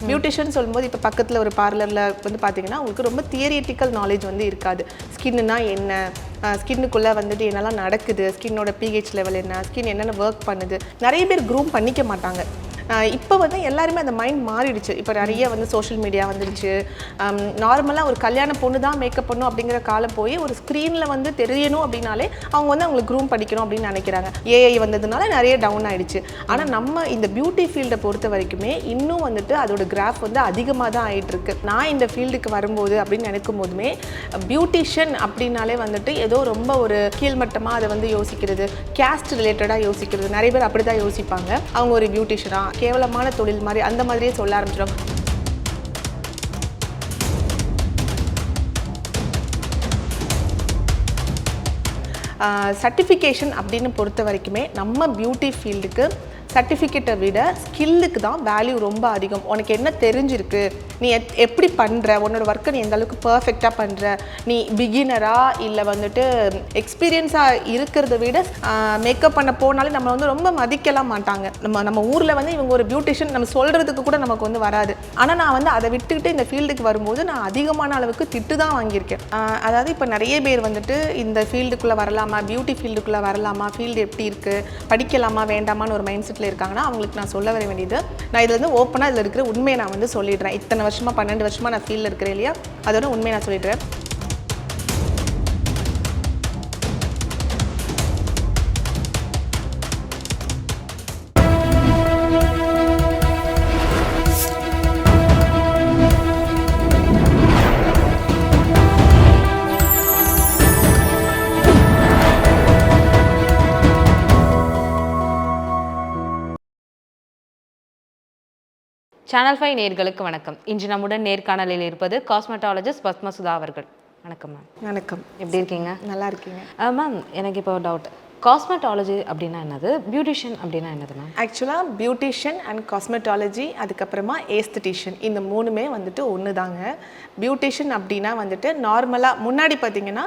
Beautician சொல்லும்போது இப்போ பக்கத்தில் ஒரு பார்லரில் வந்து பார்த்தீங்கன்னா உங்களுக்கு ரொம்ப தியரிட்டிக்கல் நாலேஜ் வந்து இருக்காது. ஸ்கின்னுனா என்ன, ஸ்கின்னுக்குள்ளே வந்துட்டு என்னெல்லாம் நடக்குது, ஸ்கின்னோட பிஹெச் லெவல் என்ன, ஸ்கின் என்னென்ன ஒர்க் பண்ணுது, நிறைய பேர் க்ரூம் பண்ணிக்க மாட்டாங்க. இப்போ வந்து எல்லாருமே அந்த மைண்ட் மாறிடுச்சு. இப்போ நிறைய வந்து சோஷியல் மீடியா வந்துருச்சு. நார்மலாக ஒரு கல்யாண பொண்ணு தான் மேக்கப் பண்ணும் அப்படிங்கிற காலம் போய் ஒரு ஸ்க்ரீனில் வந்து தெரியணும் அப்படின்னாலே அவங்க வந்து அவங்களுக்கு க்ரூம் படிக்கணும் அப்படின்னு நினைக்கிறாங்க. ஏஐ வந்ததுனால நிறைய டவுன் ஆகிடுச்சு. ஆனால் நம்ம இந்த பியூட்டி ஃபீல்டை பொறுத்த வரைக்குமே இன்னும் வந்துட்டு அதோட கிராஃப் வந்து அதிகமாக தான் ஆகிட்டுருக்கு. நான் இந்த ஃபீல்டுக்கு வரும்போது அப்படின்னு நினைக்கும் போதுமே பியூட்டிஷியன் அப்படின்னாலே வந்துட்டு ஏதோ ரொம்ப ஒரு கீழ்மட்டமாக அதை வந்து யோசிக்கிறது, கேஸ்ட் ரிலேட்டடாக யோசிக்கிறது. நிறைய பேர் அப்படி தான் யோசிப்பாங்க. அவங்க ஒரு பியூட்டிஷியனாக கேவலமான தொழில் மாதிரி அந்த மாதிரியே சொல்ல ஆரம்பிச்சிடும். சர்டிஃபிகேஷன் அப்படின்னு பொறுத்த வரைக்குமே நம்ம பியூட்டி ஃபீல்டுக்கு சர்டிஃபிகேட்டை விட ஸ்கில்லுக்கு தான் வேல்யூ ரொம்ப அதிகம். உனக்கு என்ன தெரிஞ்சிருக்கு, நீ எப்படி பண்ணுற, உன்னோட ஒர்க்கை நீ எந்த அளவுக்கு பர்ஃபெக்டாக பண்ணுற, நீ பிகினராக இல்லை வந்துட்டு எக்ஸ்பீரியன்ஸாக இருக்கிறத விட மேக்கப் பண்ண போனாலே நம்ம வந்து ரொம்ப மதிக்கலாம் மாட்டாங்க. நம்ம ஊரில் வந்து இவங்க ஒரு பியூட்டிஷியன் நம்ம சொல்கிறதுக்கு கூட நமக்கு வந்து வராது. ஆனால் நான் வந்து அதை விட்டுக்கிட்டு இந்த ஃபீல்டுக்கு வரும்போது நான் அதிகமான அளவுக்கு திட்டு தான் வாங்கியிருக்கேன். அதாவது இப்போ நிறைய பேர் வந்துட்டு இந்த ஃபீல்டுக்குள்ளே வரலாமா, பியூட்டி ஃபீல்டுக்குள்ளே வரலாமா, ஃபீல்டு எப்படி இருக்குது, படிக்கலாமா வேண்டாமான்னு ஒரு மைண்ட் செட் இருக்காங்கன்னா அவங்களுக்கு நான் சொல்ல வர வேண்டியது, நான் இதுல இருந்து ஓப்பனா இதுல இருக்கிற உண்மையை நான் வந்து சொல்லிடுறேன். இத்தனை வருஷமா 12 வருஷமா நான் ஃபீல்ட்ல இருக்கிறேன் இல்லையா, அதோட உண்மையை நான் சொல்லிடுறேன். சேனல் 5 நேயர்களுக்கு வணக்கம். இன்று நம்முடன் நேர்காணலில் இருப்பது காஸ்மெட்டாலஜிஸ்ட் பத்மசுதா அவர்கள். வணக்கம் மேம். வணக்கம். எப்படி இருக்கீங்க? நல்லா இருக்கீங்க மேம். எனக்கு இப்போ டவுட், காஸ்மெட்டாலஜி அப்படின்னா என்னது, பியூட்டிஷியன் அப்படின்னா என்னது மேம்? ஆக்சுவலாக பியூட்டிஷியன் அண்ட் காஸ்மெட்டாலஜி, அதுக்கப்புறமா ஏஸ்தட்டிஷியன், இந்த மூணுமே வந்துட்டு ஒன்று தாங்க. பியூட்டிஷியன் அப்படின்னா வந்துட்டு நார்மலாக முன்னாடி பார்த்தீங்கன்னா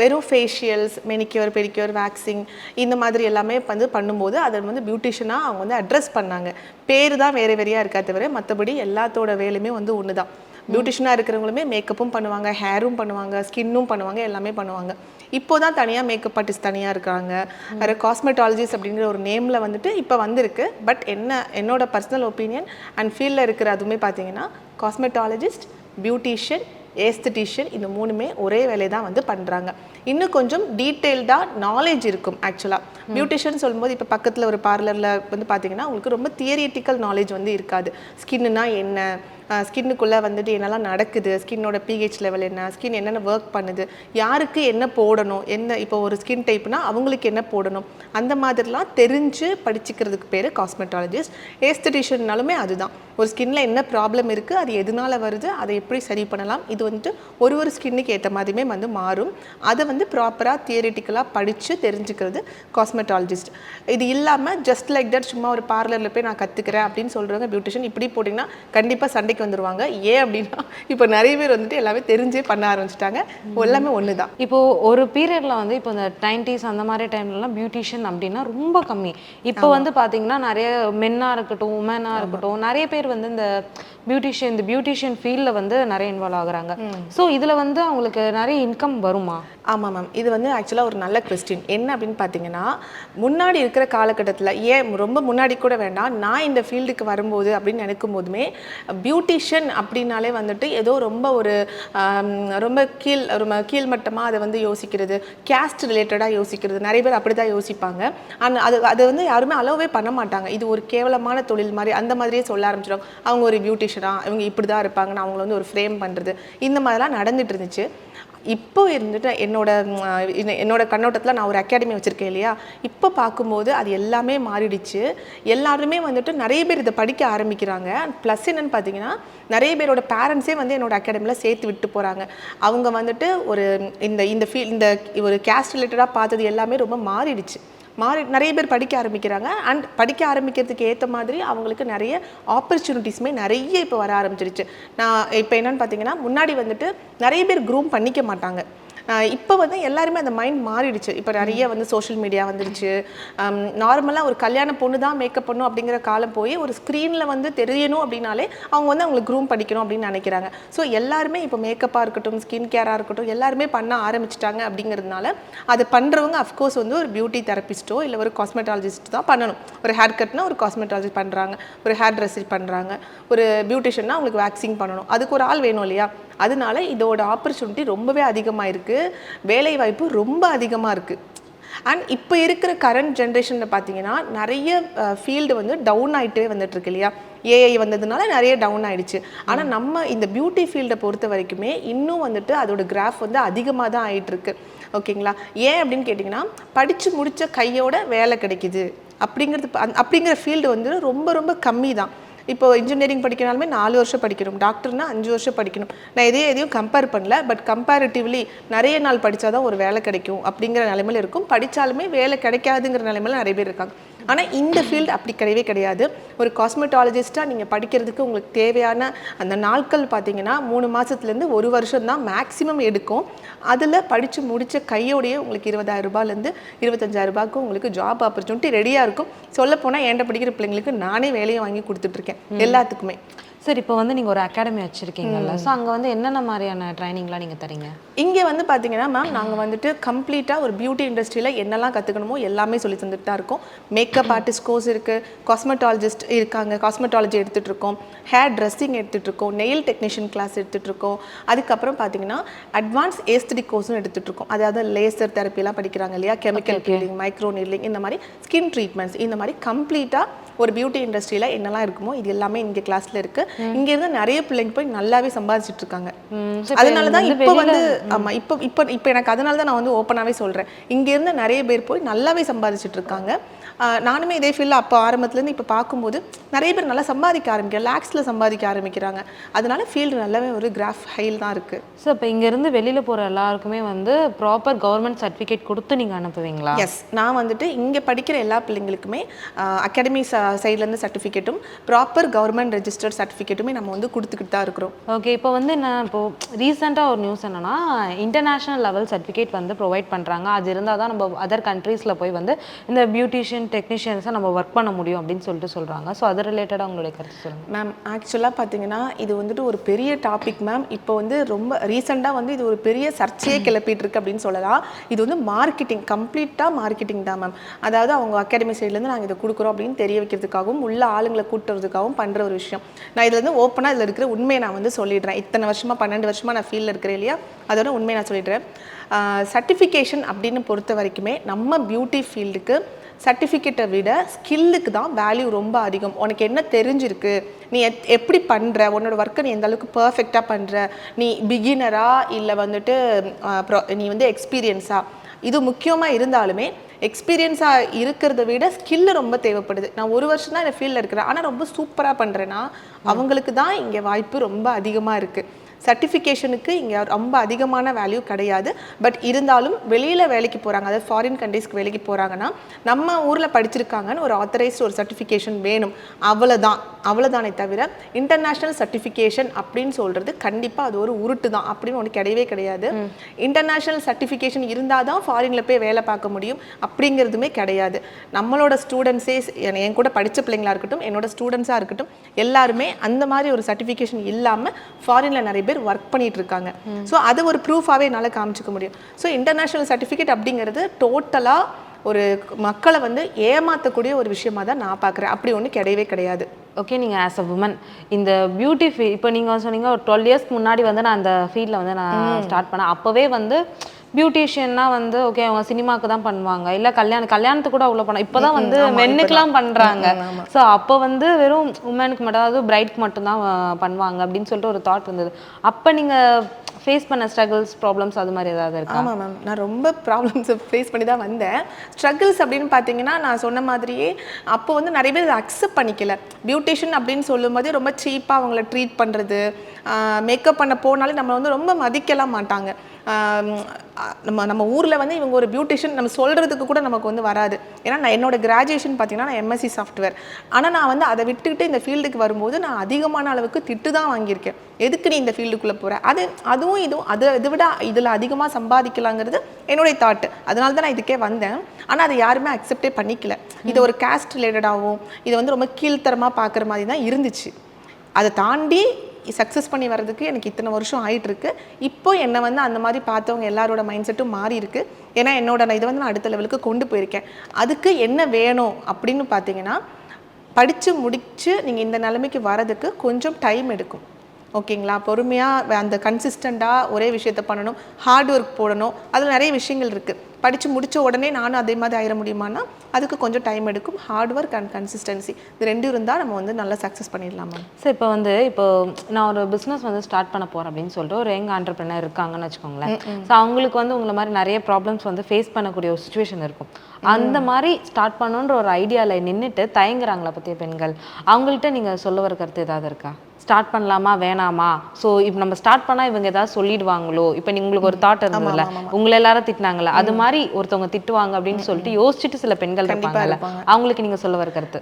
வெறும் ஃபேஷியல்ஸ், மெனிக்யூர், பெடிக்யூர், வேக்சிங் இந்த மாதிரி எல்லாமே வந்து பண்ணும்போது அதை வந்து பியூட்டிஷியனாக அவங்க வந்து அட்ரஸ் பண்ணாங்க. பேர் தான் வேறு வேறையாக இருக்கா தவிர மற்றபடி எல்லாத்தோட வேலையுமே வந்து ஒன்று தான். பியூட்டிஷியனாக இருக்கிறவங்களுமே மேக்கப்பும் பண்ணுவாங்க, ஹேரும் பண்ணுவாங்க, ஸ்கின்னும் பண்ணுவாங்க, எல்லாமே பண்ணுவாங்க. இப்போ தான் தனியாக மேக்கப் ஆர்டிஸ்ட் தனியாக இருக்காங்க. வேறு காஸ்மெட்டாலஜிஸ்ட் அப்படிங்கிற ஒரு நேமில் வந்துட்டு இப்போ வந்திருக்கு. பட் என்னோட பர்சனல் ஒப்பீனியன் அண்ட் ஃபீல்டில் இருக்கிற அதுவுமே பார்த்தீங்கன்னா காஸ்மெட்டாலஜிஸ்ட், பியூட்டிஷியன், ஏஸ்தட்டிஷியன் இந்த மூணுமே ஒரே வேலையை தான் வந்து பண்ணுறாங்க. இன்னும் கொஞ்சம் டீட்டெயில்டாக நாலேஜ் இருக்கும். ஆக்சுவலாக பியூட்டிஷியன் சொல்லும்போது இப்போ பக்கத்தில் ஒரு பார்லரில் வந்து பார்த்தீங்கன்னா உங்களுக்கு ரொம்ப தியரிட்டிக்கல் நாலேஜ் வந்து இருக்காது. ஸ்கின்னுனா என்ன, ஸ்கின்னுக்குள்ளே வந்துட்டு என்னெல்லாம் நடக்குது, ஸ்கின்னோட பிஹெச் லெவல் என்ன, ஸ்கின் என்னென்ன ஒர்க் பண்ணுது, யாருக்கு என்ன போடணும், என்ன இப்போ ஒரு ஸ்கின் டைப்னா அவங்களுக்கு என்ன போடணும், அந்த மாதிரிலாம் தெரிஞ்சு படிச்சுக்கிறதுக்கு பேர் காஸ்மெட்டாலஜிஸ்ட். ஏஸ்தட்டிஷியன்னாலுமே அதுதான். ஒரு ஸ்கின்னில் என்ன ப்ராப்ளம் இருக்குது, அது எதனால் வருது, அதை எப்படி சரி பண்ணலாம், இது வந்துட்டு ஒரு ஸ்கின்னுக்கு ஏற்ற மாதிரியுமே வந்து மாறும். அதை வந்து ப்ராப்பராக தியரிட்டிக்கலாக படித்து தெரிஞ்சுக்கிறது காஸ்மெட்டாலஜிஸ்ட். இது இல்லாமல் ஜஸ்ட் லைக் தட் சும்மா ஒரு பார்லரில் போய் நான் கற்றுக்கிறேன் அப்படின்னு சொல்கிறவங்க பியூட்டிஷியன். இப்படி போட்டிங்கன்னா கண்டிப்பாக சண்டைக்கு வந்துருவாங்க. ஏன் அப்படின்னா இப்போ நிறைய பேர் வந்துட்டு எல்லாமே தெரிஞ்சே பண்ண ஆரம்பிச்சிட்டாங்க. எல்லாமே ஒன்று தான். இப்போ ஒரு பீரியட்ல வந்து இப்போ இந்த 90s அந்த மாதிரி டைம்லலாம் பியூட்டிஷியன் அப்படின்னா ரொம்ப கம்மி. இப்போ வந்து பார்த்தீங்கன்னா நிறைய மென்னாக இருக்கட்டும், உமனாக இருக்கட்டும், நிறைய பேர் வந்து இந்த பியூட்டிஷியன் ஃபீல்டில் வந்து நிறைய இன்வால்வ் ஆகுறாங்க. ஸோ இதில் வந்து அவங்களுக்கு நிறைய இன்கம் வருமா? ஆமாம் மேம், இது வந்து ஆக்சுவலாக ஒரு நல்ல கொஸ்டின். என்ன அப்படின்னு பார்த்தீங்கன்னா முன்னாடி இருக்கிற காலகட்டத்தில், ஏன் ரொம்ப முன்னாடி கூட வேண்டாம், நான் இந்த ஃபீல்டுக்கு வரும்போது அப்படின்னு நினைக்கும் போதுமே பியூட்டிஷியன் அப்படின்னாலே வந்துட்டு ஏதோ ரொம்ப ஒரு ரொம்ப கீழ்மட்டமாக அதை வந்து யோசிக்கிறது, கேஸ்ட் ரிலேட்டடாக யோசிக்கிறது. நிறைய பேர் அப்படி தான் யோசிப்பாங்க. ஆனால் அது வந்து யாருமே அலோவே பண்ண மாட்டாங்க. இது ஒரு கேவலமான தொழில் மாதிரி அந்த மாதிரியே சொல்ல ஆரம்பிச்சிடும். அவங்க ஒரு பியூட்டிஷியனாக இவங்க இப்படி தான் இருப்பாங்கன்னு அவங்கள வந்து ஒரு ஃப்ரேம் பண்ணுறது, இந்த மாதிரிலாம் நடந்துட்டு இருந்துச்சு. இப்போ இருந்துட்டு என்னோட கண்ணோட்டத்தில் நான் ஒரு அகாடமி வச்சுருக்கேன் இல்லையா, இப்போ பார்க்கும்போது அது எல்லாமே மாறிடுச்சு. எல்லாருமே வந்துட்டு நிறைய பேர் இதை படிக்க ஆரம்பிக்கிறாங்க. ப்ளஸ் என்னென்னு பார்த்தீங்கன்னா நிறைய பேரோட பேரண்ட்ஸே வந்து என்னோட அகாடமியில் சேர்த்து விட்டு போகிறாங்க. அவங்க வந்துட்டு இந்த ஒரு கேஸ்ட் ரிலேட்டடாக பார்த்தது எல்லாமே ரொம்ப மாறிடுச்சு. நிறைய பேர் படிக்க ஆரம்பிக்கிறாங்க. அண்ட் படிக்க ஆரம்பிக்கிறதுக்கு ஏற்ற மாதிரி அவங்களுக்கு நிறைய ஆப்பர்ச்சுனிட்டிஸுமே நிறைய இப்போ வர ஆரம்பிச்சிருச்சு. நான் இப்போ என்னென்னு பார்த்தீங்கன்னா முன்னாடி வந்துட்டு நிறைய பேர் க்ரூம் பண்ணிக்க மாட்டாங்க. இப்போ வந்து எல்லாருமே அந்த மைண்ட் மாறிடுச்சு. இப்போ நிறைய வந்து சோஷியல் மீடியா வந்துடுச்சு. நார்மலாக ஒரு கல்யாண பொண்ணு தான் மேக்கப் பண்ணும் அப்படிங்கிற காலம் போய் ஒரு ஸ்க்ரீனில் வந்து தெரியணும் அப்படின்னாலே அவங்க வந்து அவங்களுக்கு க்ரூம் படிக்கணும் அப்படின்னு நினைக்கிறாங்க. ஸோ எல்லாருமே இப்போ மேக்கப்பாக இருக்கட்டும், ஸ்கின் கேராக இருக்கட்டும், எல்லாருமே பண்ண ஆரம்பிச்சிட்டாங்க. அப்படிங்கிறதுனால அது பண்ணுறவங்க அஃப்கோர்ஸ் வந்து ஒரு பியூட்டி தெரபிஸ்ட்டோ இல்லை ஒரு காஸ்மெட்டாலஜிஸ்ட் தான் பண்ணணும். ஒரு ஹேர் கட்னா ஒரு காஸ்மெட்டாலஜிஸ்ட் பண்ணுறாங்க, ஒரு ஹேர் ட்ரெஸ்ஸிங் பண்ணுறாங்க, ஒரு பியூட்டிஷியன்னா அவங்களுக்கு வேக்சிங் பண்ணணும், அதுக்கு ஒரு ஆள் வேணும் இல்லையா? அதனால இதோட ஆப்பர்ச்சுனிட்டி ரொம்பவே அதிகமாக இருக்குது, வேலை வாய்ப்பு ரொம்ப அதிகமாக இருக்குது. அண்ட் இப்போ இருக்கிற கரண்ட் ஜென்ரேஷனில் பார்த்தீங்கன்னா நிறைய ஃபீல்டு வந்து டவுன் ஆகிட்டே வந்துட்டுருக்கு இல்லையா? ஏஐ வந்ததுனால நிறைய டவுன் ஆகிடுச்சு. ஆனால் நம்ம இந்த பியூட்டி ஃபீல்டை பொறுத்த வரைக்குமே இன்னும் வந்துட்டு அதோட கிராஃப் வந்து அதிகமாக தான் ஆகிட்டுருக்கு. ஓகேங்களா? ஏன் அப்படின்னு கேட்டிங்கன்னா, படித்து முடித்த கையோட வேலை கிடைக்குது அப்படிங்கிற ஃபீல்டு வந்து ரொம்ப ரொம்ப கம்மி தான். இப்போ இன்ஜினியரிங் படிக்கனாலுமே 4 வருஷம் படிக்கணும், டாக்டர்னா 5 வருஷம் படிக்கணும். நான் எதையும் கம்பேர் பண்ணல, பட் கம்பேரிட்டிவ்லி நிறைய நாள் படித்தாதான் ஒரு வேலை கிடைக்கும் அப்படிங்கிற நிலைமையில் இருக்கும். படித்தாலுமே வேலை கிடைக்காதுங்கிற நிலைமையில் நிறைய பேர் இருக்காங்க. ஆனால் இந்த ஃபீல்டு அப்படி கிடையவே கிடையாது. ஒரு காஸ்மெட்டாலஜிஸ்ட்டாக நீங்கள் படிக்கிறதுக்கு உங்களுக்கு தேவையான அந்த நாட்கள் பார்த்தீங்கன்னா 3 மாதத்துலேருந்து 1 வருஷம் தான் மேக்ஸிமம் எடுக்கும். அதில் படித்து முடித்த கையோடையே உங்களுக்கு 20,000 ரூபாயிலேருந்து 25,000 ரூபாய்க்கு உங்களுக்கு ஜாப் ஆப்பர்ச்சுனிட்டி ரெடியாக இருக்கும். சொல்லப்போனால் என்கிட்ட படிக்கிற பிள்ளைங்களுக்கு நானே வேலையை வாங்கி கொடுத்துட்ருக்கேன் எல்லாத்துக்குமே. சரி, இப்போ வந்து நீங்கள் ஒரு அகாடமி வச்சுருக்கீங்கல்ல, ஸோ அங்கே வந்து என்னென்ன மாதிரியான ட்ரைனிங்லாம் நீங்கள் தரீங்க? இங்கே வந்து பார்த்தீங்கன்னா மேம், நாங்கள் வந்துட்டு கம்ப்ளீட்டாக ஒரு பியூட்டி இண்டஸ்ட்ரியில் என்னெல்லாம் கற்றுக்கணுமோ எல்லாமே சொல்லி தந்துட்டு தான் இருக்கோம். மேக்கப் ஆர்டிஸ்ட் கோர்ஸ் இருக்குது, காஸ்மெட்டாலஜிஸ்ட் இருக்காங்க, காஸ்மெட்டாலஜி எடுத்துகிட்டு இருக்கோம், ஹேர் ட்ரெஸ்ஸிங் எடுத்துகிட்டு இருக்கோம், நெயில் டெக்னீஷியன் கிளாஸ் எடுத்துகிட்டு இருக்கோம். அதுக்கப்புறம் பார்த்தீங்கன்னா அட்வான்ஸ் ஏஸ்தட்டிக் கோர்ஸும் எடுத்துகிட்டு இருக்கோம். அதாவது லேசர் தெரப்பிலாம் படிக்கிறாங்க இல்லையா, கெமிக்கல் பீலிங், மைக்ரோ நீட்லிங், இந்த மாதிரி ஸ்கின் ட்ரீட்மெண்ட்ஸ், இந்த மாதிரி கம்ப்ளீட்டாக ஒரு பியூட்டி இண்டஸ்ட்ரியில் என்னெல்லாம் இருக்குமோ இது எல்லாமே இங்கே கிளாஸில் இருக்குது. இங்கேருந்து நிறைய பிள்ளைங்க போய் நல்லாவே சம்பாதிச்சுட்டு இருக்காங்க. அதனால தான் இப்போ வந்து ஆமாம், இப்போ எனக்கு அதனால தான் நான் வந்து ஓப்பனாகவே சொல்கிறேன், இங்கேருந்து நிறைய பேர் போய் நல்லாவே சம்பாதிச்சுட்டு இருக்காங்க. நானுமே இதே ஃபீல்டில் அப்போ ஆரம்பத்துலேருந்து இப்போ பார்க்கும்போது நிறைய பேர் நல்லா சம்பாதிக்க ஆரம்பிக்கிறாங்க, லேக்ஸில் சம்பாதிக்க ஆரம்பிக்கிறாங்க. அதனால ஃபீல்டு நல்லாவே ஒரு கிராஃப் ஹைல் தான் இருக்குது. ஸோ இப்போ இங்கேருந்து வெளியில் போகிற எல்லாருக்குமே வந்து ப்ராப்பர் கவர்மெண்ட் சர்டிஃபிகேட் கொடுத்து நீங்கள் அனுப்புவீங்களா? எஸ், நான் வந்துட்டு இங்கே படிக்கிற எல்லா பிள்ளைங்களுக்குமே அகாடமி சைட்லேருந்து சர்டிஃபிகேட்டும் ப்ராப்பர் கவர்மெண்ட் ரெஜிஸ்டர்ட் சர்டிஃபிகேட்டுமே நம்ம வந்து கொடுத்துக்கிட்டு தான் இருக்கிறோம். ஓகே, இப்போ வந்து என்ன, இப்போது ரீசெண்டாக ஒரு நியூஸ் என்னென்னா, இன்டர்நேஷ்னல் லெவல் சர்டிஃபிகேட் வந்து ப்ரொவைட் பண்ணுறாங்க. அது இருந்தால் தான் நம்ம அதர் கண்ட்ரீஸில் போய் வந்து இந்த பியூட்டிஷியன் டெக்னீஷியன்ஸாக நம்ம ஒர்க் பண்ண முடியும் அப்படின்னு சொல்கிறாங்க. ஸோ அது ரிலேட்டடாக உங்களுடைய கருத்து சொல்லுங்கள் மேம். ஆக்சுவலாக பார்த்தீங்கன்னா இது வந்துட்டு ஒரு பெரிய டாபிக் மேம். இப்போ வந்து ரொம்ப ரீசெண்டாக வந்து இது ஒரு பெரிய சர்ச்சையே கிளப்பிட்டு இருக்கு அப்படின்னு சொல்லலாம். இது வந்து மார்க்கெட்டிங், கம்ப்ளீட்டாக மார்க்கெட்டிங் தான் மேம். அதாவது அவங்க அகாடமி சைட்லேருந்து நாங்கள் இதை கொடுக்குறோம் அப்படின்னு தெரிய வைக்கிறதுக்காகவும் உள்ள ஆளுங்களை கூட்டுறதுக்காகவும் பண்ணுற ஒரு விஷயம். நான் இதில் வந்து ஓப்பனாக இதில் இருக்கிற உண்மையை நான் வந்து சொல்லிடுறேன். இத்தனை வருஷமாக 12 வருஷமாக நான் ஃபீல்டில் இருக்கிறேன் இல்லையா, அதோட உண்மையை நான் சொல்லிடுறேன். சர்டிஃபிகேஷன் அப்படின்னு பொறுத்த வரைக்குமே நம்ம பியூட்டி ஃபீல்டுக்கு சர்டிஃபிகேட்டை விட ஸ்கில்லுக்கு தான் வேல்யூ ரொம்ப அதிகம். உனக்கு என்ன தெரிஞ்சிருக்கு, நீ எப்படி பண்ணுற, உன்னோட ஒர்க்கை நீ எந்த அளவுக்கு பர்ஃபெக்டாக பண்ணுற, நீ பிகினரா இல்லை வந்துட்டு நீ வந்து எக்ஸ்பீரியன்ஸா, இது முக்கியமாக இருந்தாலுமே எக்ஸ்பீரியன்ஸாக இருக்கிறத விட ஸ்கில்லு ரொம்ப தேவைப்படுது. நான் 1 வருஷம் தான் இந்த ஃபீல்டில் இருக்கிறேன், ஆனால் ரொம்ப சூப்பராக பண்ணுறேன்னா அவங்களுக்கு தான் இங்கே வாய்ப்பு ரொம்ப அதிகமாக இருக்குது. சர்டிஃபிகேஷனுக்கு இங்கே ரொம்ப அதிகமான வேல்யூ கிடையாது. பட் இருந்தாலும் வெளியில் வேலைக்கு போகிறாங்க, அதாவது ஃபாரின் கண்ட்ரீஸ்க்கு வேலைக்கு போகிறாங்கன்னா நம்ம ஊரில் படிச்சிருக்காங்கன்னு ஒரு ஆத்தரைஸ்ட் ஒரு சர்டிஃபிகேஷன் வேணும், அவ்வளோதானே தவிர இன்டர்நேஷ்னல் சர்டிஃபிகேஷன் அப்படின்னு சொல்கிறது கண்டிப்பாக அது ஒரு உருட்டு தான், அப்படின்னு ஒன்று கிடையவே கிடையாது. இன்டர்நேஷ்னல் சர்டிஃபிகேஷன் இருந்தால் தான் ஃபாரினில் போய் வேலை பார்க்க முடியும் அப்படிங்கிறதுமே கிடையாது. நம்மளோட ஸ்டூடெண்ட்ஸே, என் கூட படித்த பிள்ளைங்களாக இருக்கட்டும், என்னோட ஸ்டூடெண்ட்ஸாக இருக்கட்டும், எல்லாருமே அந்த மாதிரி ஒரு சர்டிஃபிகேஷன் இல்லாமல் ஃபாரினில் நிறைய பேர் ஒர்க் பண்ணிட்டு இருக்காங்க. ஸோ அது ஒரு ப்ரூஃபாகவே என்னால் காமிச்சிக்க முடியும். ஸோ இன்டர்நேஷ்னல் சர்டிஃபிகேட் அப்படிங்கிறது டோட்டலாக ஒரு மக்களை வந்து ஏமாற்றக்கூடிய ஒரு விஷயமாக தான் நான் பார்க்குறேன். அப்படி ஒன்றும் கிடையவே கிடையாது. ஓகே, நீங்கள் ஆஸ் அ உமன் இந்த பியூட்டி ஃபீல்ட், இப்போ நீங்கள் சொன்னீங்க ஒரு 12 இயர்ஸ்க்கு முன்னாடி வந்து நான் அந்த ஃபீல்டில் வந்து நான் ஸ்டார்ட் பண்ணேன். அப்போவே வந்து பியூட்டிஷியன்னா வந்து ஓகே அவங்க சினிமாவுக்கு தான் பண்ணுவாங்க, இல்லை கல்யாணத்துக்கு கூட அவ்வளோ பண்ண, இப்போ தான் வந்து மென்னுக்குலாம் பண்ணுறாங்க. ஸோ அப்போ வந்து வெறும் உமனுக்கு மட்டும், அதாவது பிரைட்க்கு மட்டும்தான் பண்ணுவாங்க அப்படின்னு சொல்லிட்டு ஒரு தாட் இருந்தது. அப்போ நீங்கள் ஃபேஸ் பண்ண ஸ்ட்ரகிள்ஸ், ப்ராப்ளம்ஸ் அது மாதிரி ஏதாவது இருக்கா? ஆமாம் மேம், நான் ரொம்ப ப்ராப்ளம்ஸை ஃபேஸ் பண்ணி தான் வந்தேன். ஸ்ட்ரகிள்ஸ் அப்படின்னு பார்த்தீங்கன்னா நான் சொன்ன மாதிரியே அப்போ வந்து நிறைய பேர் அதை அக்செப்ட் பண்ணிக்கல. பியூட்டிஷியன் அப்படின்னு சொல்லும்போது ரொம்ப சீப்பாக அவங்கள ட்ரீட் பண்ணுறது, மேக்கப் பண்ண போனாலே நம்ம வந்து ரொம்ப மதிக்கலாம் மாட்டாங்க. நம்ம ஊரில் வந்து இவங்க ஒரு பியூட்டிஷியன் நம்ம சொல்கிறதுக்கு கூட நமக்கு வந்து வராது. ஏன்னா நான் என்னோட கிராஜுவேஷன் பார்த்தீங்கன்னா நான் எம்எஸ்சி சாஃப்ட்வேர். ஆனால் நான் வந்து அதை விட்டுக்கிட்டு இந்த ஃபீல்டுக்கு வரும்போது நான் அதிகமான அளவுக்கு திட்டு தான் வாங்கியிருக்கேன். எதுக்கு நீ இந்த ஃபீல்டுக்குள்ளே போகிற, அதுவும் இதுவும் இதை விட இதில் அதிகமாக சம்பாதிக்கலாங்கிறது என்னுடைய தாட்டு. அதனால தான் நான் இதுக்கே வந்தேன். ஆனால் அதை யாருமே அக்செப்டே பண்ணிக்கல. இது ஒரு கேஸ்ட் ரிலேட்டடாகவும் இதை வந்து ரொம்ப கீழ்த்தரமாக பார்க்குற மாதிரி தான் இருந்துச்சு. அதை தாண்டி சக்ஸஸ் பண்ணி வர்றதுக்கு எனக்கு இத்தனை வருஷம் ஆகிட்டுருக்கு. இப்போ என்னை வந்து அந்த மாதிரி பார்த்தவங்க எல்லாரோட மைண்ட் செட்டும் மாறி இருக்கு. ஏன்னா நான் இதை வந்து நான் அடுத்த லெவலுக்கு கொண்டு போயிருக்கேன். அதுக்கு என்ன வேணும் அப்படின்னு பார்த்தீங்கன்னா, படித்து முடித்து நீங்கள் இந்த நிலைமைக்கு வர்றதுக்கு கொஞ்சம் டைம் எடுக்கும். ஓகேங்களா? பொறுமையாக அந்த கன்சிஸ்டண்ட்டாக ஒரே விஷயத்த பண்ணணும், ஹார்ட் ஒர்க் போடணும். அதில் நிறைய விஷயங்கள் இருக்குது. படித்து முடித்த உடனே நானும் அதே மாதிரி ஆயிட முடியுமானா அதுக்கு கொஞ்சம் டைம் எடுக்கும். ஹார்ட் ஒர்க் அண்ட் கன்சிஸ்டன்சி இது ரெண்டும் இருந்தால் நம்ம வந்து நல்லா சக்ஸஸ் பண்ணிடலாமா? சார் இப்போ நான் ஒரு பிஸ்னஸ் வந்து ஸ்டார்ட் பண்ண போகிறேன் அப்படின்னு சொல்லிட்டு ஒரு யங் ஆண்டர்பிரினர் இருக்காங்கன்னு வச்சுக்கோங்களேன். ஸோ அவங்களுக்கு வந்து உங்களை மாதிரி நிறைய ப்ராப்ளம்ஸ் வந்து ஃபேஸ் பண்ணக்கூடிய ஒரு சுச்சுவேஷன் இருக்கும். அந்த மாதிரி ஸ்டார்ட் பண்ணணுன்ற ஒரு ஐடியாவில் நின்றுட்டு தயங்குறாங்களா பற்றிய பெண்கள், அவங்கள்ட்ட நீங்கள் சொல்ல வர கருத்து ஏதாவது இருக்கா? ஸ்டார்ட் பண்ணலாமா வேணாமா? ஸோ இப்போ நம்ம ஸ்டார்ட் பண்ணால் இவங்க ஏதாவது சொல்லிடுவாங்களோ, இப்போ உங்களுக்கு ஒரு தாட் இருந்ததுல உங்களை எல்லாரும் திட்டினாங்களா, அது மாதிரி ஒருத்தவங்க திட்டுவாங்க அப்படின்னு சொல்லிட்டு யோசிச்சுட்டு சில பெண்கள் இருப்பாங்கல்ல, அவங்களுக்கு நீங்கள் சொல்ல வர கருத்து?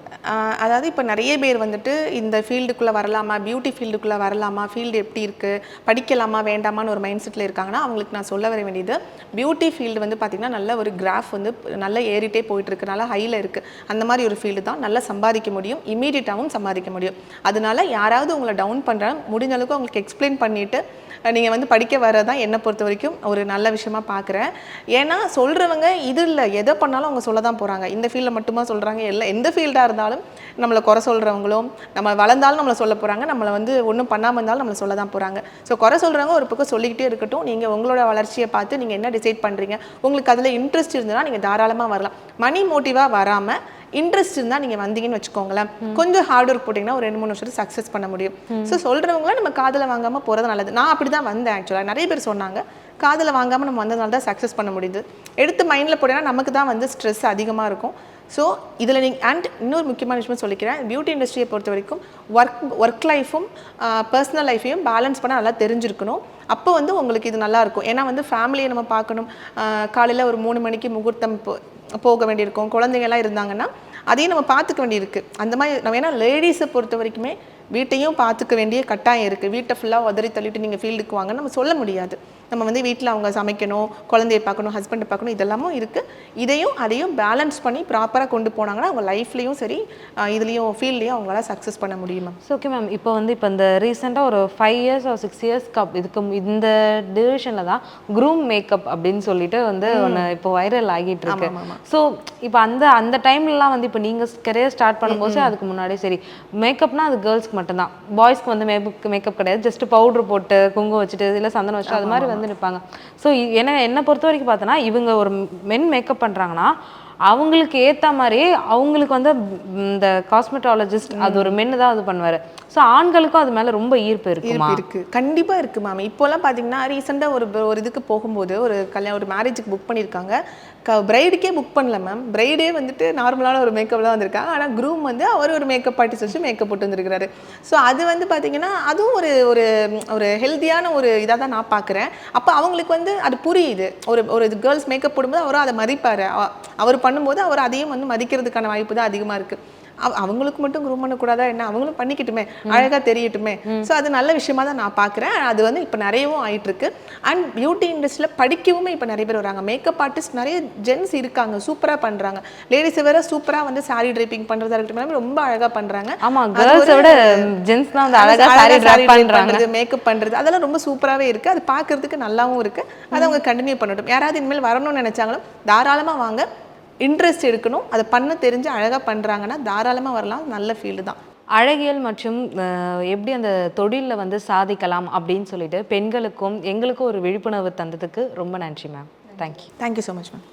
அதாவது இப்போ நிறைய பேர் வந்துட்டு இந்த ஃபீல்டுக்குள்ளே வரலாமா, பியூட்டி ஃபீல்டுக்குள்ளே வரலாமா, ஃபீல்டு எப்படி இருக்குது, படிக்கலாமா வேண்டாமான்னு ஒரு மைண்ட் செட்டில் இருக்காங்கன்னா அவங்களுக்கு நான் சொல்ல வர வேண்டியது, பியூட்டி ஃபீல்டு வந்து பார்த்திங்கன்னா நல்ல ஒரு கிராஃப் வந்து நல்லா ஏறிட்டே போயிட்டுருக்கு, நல்லா ஹையில் இருக்குது. அந்த மாதிரி ஒரு ஃபீல்டு தான் நல்லா சம்பாதிக்க முடியும், இமீடியட்டாகவும் சம்பாதிக்க முடியும். அதனால யாராவது உங்களை டவுன் பண்ணுறாங்க முடிஞ்ச அளவுக்கு அவங்களுக்கு எக்ஸ்பிளைன் பண்ணிவிட்டு நீங்கள் வந்து படிக்க வரதான் என்னை பொறுத்த வரைக்கும் ஒரு நல்ல விஷயமா பார்க்குறேன். ஏன்னா சொல்கிறவங்க இது இல்லை, எதை பண்ணாலும் அவங்க சொல்ல தான் போகிறாங்க. இந்த ஃபீல்டில் மட்டுமா சொல்கிறாங்க, எந்த ஃபீல்டாக இருந்தாலும் நம்மளை குறை சொல்கிறவங்களும் நம்ம வளர்ந்தாலும் நம்மளை சொல்ல போகிறாங்க, நம்மளை வந்து ஒன்றும் பண்ணாமல் இருந்தாலும் நம்மளை சொல்ல தான் போகிறாங்க. ஸோ குறை சொல்கிறவங்க ஒரு பக்கம் சொல்லிக்கிட்டே இருக்கட்டும். நீங்கள் உங்களோட வளர்ச்சியை பார்த்து நீங்கள் என்ன டிசைட் பண்ணுறீங்க, உங்களுக்கு அதில் இன்ட்ரெஸ்ட் இருந்ததுன்னா நீங்கள் தாராளமாக வரலாம். மணி மோட்டிவாக வராமல் இன்ட்ரெஸ்ட் இருந்தால் நீங்கள் வந்தீங்கன்னு வச்சுக்கோங்களேன், கொஞ்சம் ஹார்ட் ஒர்க் போட்டிங்கன்னா ஒரு 2-3 வருஷத்துக்கு சக்ஸஸ் பண்ண முடியும். ஸோ சொல்கிறவங்கள நம்ம காதில் வாங்காமல் போகிறது நல்லது. நான் அப்படி தான் வந்தேன். ஆக்சுவலாக நிறைய பேர் சொன்னாங்க, காதில் வாங்காமல் நம்ம வந்ததுனால தான் சக்ஸஸ் பண்ண முடியுது. எடுத்து மைண்டில் போட்டேன்னா நமக்கு தான் வந்து ஸ்ட்ரெஸ் அதிகமாக இருக்கும். ஸோ இதில் நீங்கள் அண்ட் இன்னொரு முக்கியமான விஷயம் சொல்லிக்கிறேன், பியூட்டி இண்டஸ்ட்ரியை பொறுத்த வரைக்கும் ஒர்க் லைஃபும் பர்சனல் லைஃபையும் பேலன்ஸ் பண்ண நல்லா தெரிஞ்சிருக்கணும். அப்போ வந்து உங்களுக்கு இது நல்லாயிருக்கும். ஏன்னா வந்து ஃபேமிலியை நம்ம பார்க்கணும். காலையில் ஒரு 3 மணிக்கு முகூர்த்தம் போக வேண்டியிருக்கும், குழந்தைங்கள்லாம் இருந்தாங்கன்னா அதையும் நம்ம பார்த்துக்க வேண்டியிருக்கு. அந்த மாதிரி நம்ம ஏன்னா லேடிஸை பொறுத்த வரைக்குமே வீட்டையும் பார்த்துக்க வேண்டிய கட்டாயம் இருக்குது. வீட்டை ஃபுல்லாக உதறி தள்ளிட்டு நீங்கள் ஃபீல்டுக்கு வாங்கன்னு நம்ம சொல்ல முடியாது. நம்ம வந்து வீட்டில் அவங்க சமைக்கணும், குழந்தையை பார்க்கணும், ஹஸ்பண்டை பார்க்கணும், இதெல்லாமும் இருக்குது. அதையும் பேலன்ஸ் பண்ணி ப்ராப்பராக கொண்டு போனாங்கன்னா அவங்க லைஃப்லேயும் சரி இதுலேயும் ஃபீல்ட்லேயும் அவங்களால சக்ஸஸ் பண்ண முடியுமா? ஸோ ஓகே மேம், இப்போ இந்த ரீசெண்டாக ஒரு 5 இயர்ஸ் ஒரு 6 இயர்ஸ்க்கு இதுக்கு இந்த டியூரேஷனில் தான் க்ரூம் மேக்கப் அப்படின்னு சொல்லிட்டு ஒன்று இப்போ வைரல் ஆகிட்டு இருக்கு. ஸோ இப்போ அந்த டைம்லலாம் இப்போ நீங்கள் கெரியர் ஸ்டார்ட் பண்ணும்போது அதுக்கு முன்னாடியே சரி மேக்கப்னா அது கேர்ள்ஸ்க்கு மட்டும்தான், பாய்ஸ்க்கு மேக்கப் கிடையாது. ஜஸ்ட் பவுட்ரு போட்டு குங்குமம் வச்சுட்டு இல்லை சந்தனம் வச்சுட்டு அது மாதிரி நிற்பாங்க. ஸோ என்னை பொறுத்த வரைக்கும் பார்த்தோன்னா இவங்க ஒரு மென் மேக்கப் பண்ணுறாங்கன்னா அவங்களுக்கு ஏற்ற மாதிரியே அவங்களுக்கு இந்த காஸ்மெட்டாலஜிஸ்ட் அது ஒரு மென்னு தான் அது பண்ணுவார். ஸோ ஆண்களுக்கும் அது மேலே ரொம்ப ஈர்ப்பு இருக்குது. கண்டிப்பாக இருக்குது மேம். இப்போலாம் பார்த்தீங்கன்னா ரீசெண்டாக ஒரு இதுக்கு போகும்போது ஒரு மேரேஜுக்கு புக் பண்ணியிருக்காங்க. பிரைடுக்கே புக் பண்ணல மேம், பிரைடே வந்துட்டு நார்மலான ஒரு மேக்கப் தான் வந்திருக்காங்க. ஆனால் க்ரூம் அவர் ஒரு மேக்கப் ஆர்டிஸ்ட் வச்சு மேக்கப் போட்டு வந்துருக்கிறாரு. ஸோ அது பார்த்தீங்கன்னா அதுவும் ஒரு ஹெல்த்தியான ஒரு இதாக தான் நான் பார்க்குறேன். அப்போ அவங்களுக்கு அது புரியுது. ஒரு கேர்ள்ஸ் மேக்கப் போடும்போது அவரும் அதை மதிப்பார். அவர் பண்ணும்போது அவர் அதையும் மதிக்கிறதுக்கான வாய்ப்பு தான் அதிகமாக இருக்குது. அவங்களுக்கு மட்டும் க்ரூம் பண்ணக்கூடாதா என்ன, அவங்களும் பண்ணிக்கிட்டுமே, அழகாக தெரியட்டுமே. ஸோ அது நல்ல விஷயமா தான் நான் பார்க்குறேன். அது இப்போ நிறையவும் ஆகிட்டுருக்கு. அண்ட் பியூட்டி இண்டஸ்ட்ரியில் படிக்கவுமே இப்போ நிறைய பேர் வராங்க. மேக்கப் ஆர்டிஸ்ட் நிறைய ஜென்ஸ் இருக்காங்க, சூப்பராக பண்ணுறாங்க. லேடிஸை வேற சூப்பராக சாரி ட்ரைப்பிங் பண்ணுறதா இருக்கட்டும் ரொம்ப அழகாக பண்ணுறாங்க. ஆமாம், கேர்ள்ஸோட ஜென்ஸ் தான் அழகாக சாரி பண்ணுறது, மேக்கப் பண்ணுறது அதெல்லாம் ரொம்ப சூப்பராகவே இருக்குது. அது பார்க்குறதுக்கு நல்லாவும் இருக்குது. அதை அவங்க கண்டினியூ பண்ணட்டும். யாராவது இனிமேல் வரணும்னு நினச்சாங்களும் தாராளமாக வாங்க. இன்ட்ரெஸ்ட் இருக்கணும், அதை பண்ண தெரிஞ்சு அழகாக பண்ணுறாங்கன்னா தாராளமாக வரலாம். நல்ல ஃபீல்டு தான். அழகியல் மற்றும் எப்படி அந்த தொழிலில் சாதிக்கலாம் அப்படின்னு சொல்லிட்டு பெண்களுக்கும் எங்களுக்கும் ஒரு விழிப்புணர்வு தந்ததுக்கு ரொம்ப நன்றி ma'am. Thank you. Thank you so much ma'am.